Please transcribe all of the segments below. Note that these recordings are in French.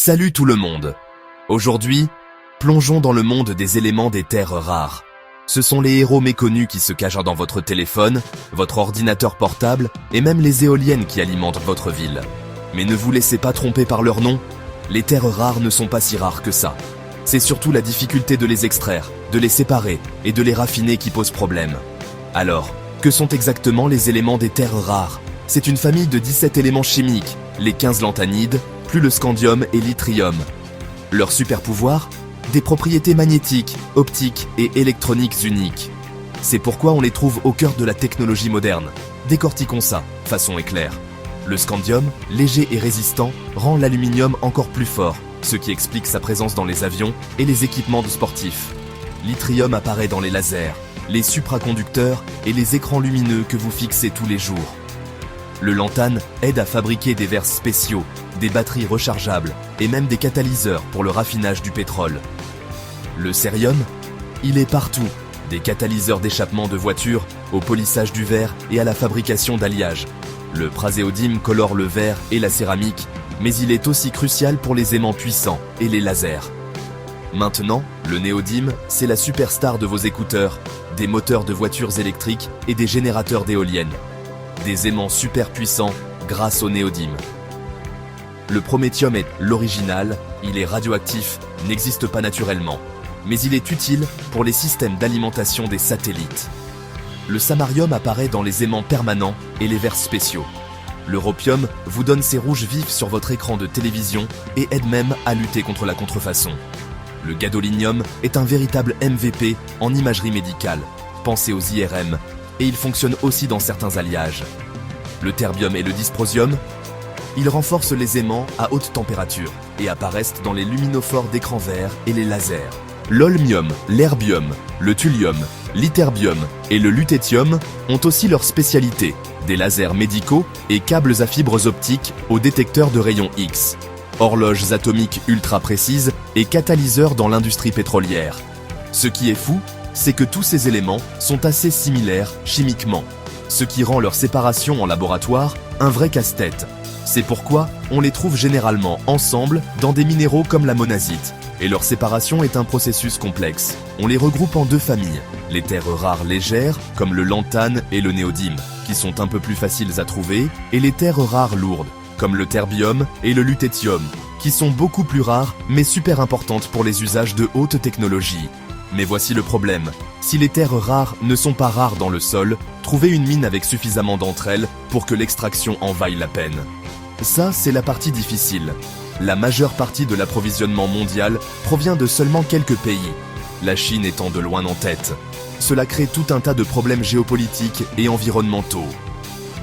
Salut tout le monde. Aujourd'hui, plongeons dans le monde des éléments des terres rares. Ce sont les héros méconnus qui se cachent dans votre téléphone, votre ordinateur portable et même les éoliennes qui alimentent votre ville. Mais ne vous laissez pas tromper par leur nom, les terres rares ne sont pas si rares que ça. C'est surtout la difficulté de les extraire, de les séparer et de les raffiner qui pose problème. Alors, que sont exactement les éléments des terres rares? C'est une famille de 17 éléments chimiques, les 15 lanthanides, plus le scandium et l'yttrium. Leur super pouvoir? Des propriétés magnétiques, optiques et électroniques uniques. C'est pourquoi on les trouve au cœur de la technologie moderne. Décortiquons ça, façon éclair. Le scandium, léger et résistant, rend l'aluminium encore plus fort, ce qui explique sa présence dans les avions et les équipements de sportifs. L'yttrium apparaît dans les lasers, les supraconducteurs et les écrans lumineux que vous fixez tous les jours. Le lanthane aide à fabriquer des verres spéciaux, des batteries rechargeables et même des catalyseurs pour le raffinage du pétrole. Le cérium, il est partout, des catalyseurs d'échappement de voitures au polissage du verre et à la fabrication d'alliages. Le praséodyme colore le verre et la céramique, mais il est aussi crucial pour les aimants puissants et les lasers. Maintenant, le néodyme, c'est la superstar de vos écouteurs, des moteurs de voitures électriques et des générateurs d'éoliennes. Des aimants super puissants grâce au néodyme. Le prométhium est l'original, il est radioactif, n'existe pas naturellement, mais il est utile pour les systèmes d'alimentation des satellites. Le samarium apparaît dans les aimants permanents et les verres spéciaux. L'europium vous donne ses rouges vifs sur votre écran de télévision et aide même à lutter contre la contrefaçon. Le gadolinium est un véritable MVP en imagerie médicale, pensez aux IRM, et il fonctionne aussi dans certains alliages. Le terbium et le dysprosium, ils renforcent les aimants à haute température et apparaissent dans les luminophores d'écran vert et les lasers. L'holmium, l'herbium, le thulium, l'ytterbium et le lutetium ont aussi leur spécialité, des lasers médicaux et câbles à fibres optiques aux détecteurs de rayons X, horloges atomiques ultra précises et catalyseurs dans l'industrie pétrolière. Ce qui est fou, c'est que tous ces éléments sont assez similaires chimiquement, ce qui rend leur séparation en laboratoire un vrai casse-tête. C'est pourquoi on les trouve généralement ensemble dans des minéraux comme la monazite, et leur séparation est un processus complexe. On les regroupe en deux familles, les terres rares légères, comme le lanthane et le néodyme, qui sont un peu plus faciles à trouver, et les terres rares lourdes, comme le terbium et le lutetium, qui sont beaucoup plus rares mais super importantes pour les usages de haute technologie. Mais voici le problème, si les terres rares ne sont pas rares dans le sol, trouvez une mine avec suffisamment d'entre elles pour que l'extraction en vaille la peine. Ça, c'est la partie difficile. La majeure partie de l'approvisionnement mondial provient de seulement quelques pays, la Chine étant de loin en tête. Cela crée tout un tas de problèmes géopolitiques et environnementaux.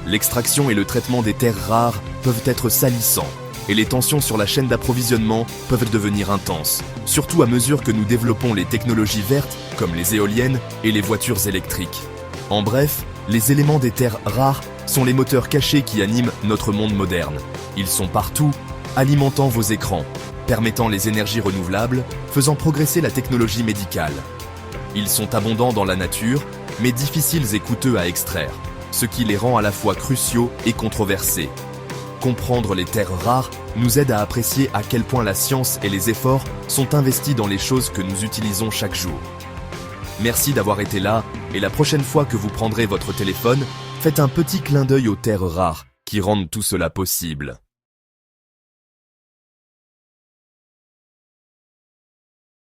L'extraction et le traitement des terres rares peuvent être salissants, et les tensions sur la chaîne d'approvisionnement peuvent devenir intenses, surtout à mesure que nous développons les technologies vertes comme les éoliennes et les voitures électriques. En bref, les éléments des terres rares sont les moteurs cachés qui animent notre monde moderne. Ils sont partout, alimentant vos écrans, permettant les énergies renouvelables, faisant progresser la technologie médicale. Ils sont abondants dans la nature, mais difficiles et coûteux à extraire, ce qui les rend à la fois cruciaux et controversés. Comprendre les terres rares nous aide à apprécier à quel point la science et les efforts sont investis dans les choses que nous utilisons chaque jour. Merci d'avoir été là, et la prochaine fois que vous prendrez votre téléphone, faites un petit clin d'œil aux terres rares qui rendent tout cela possible.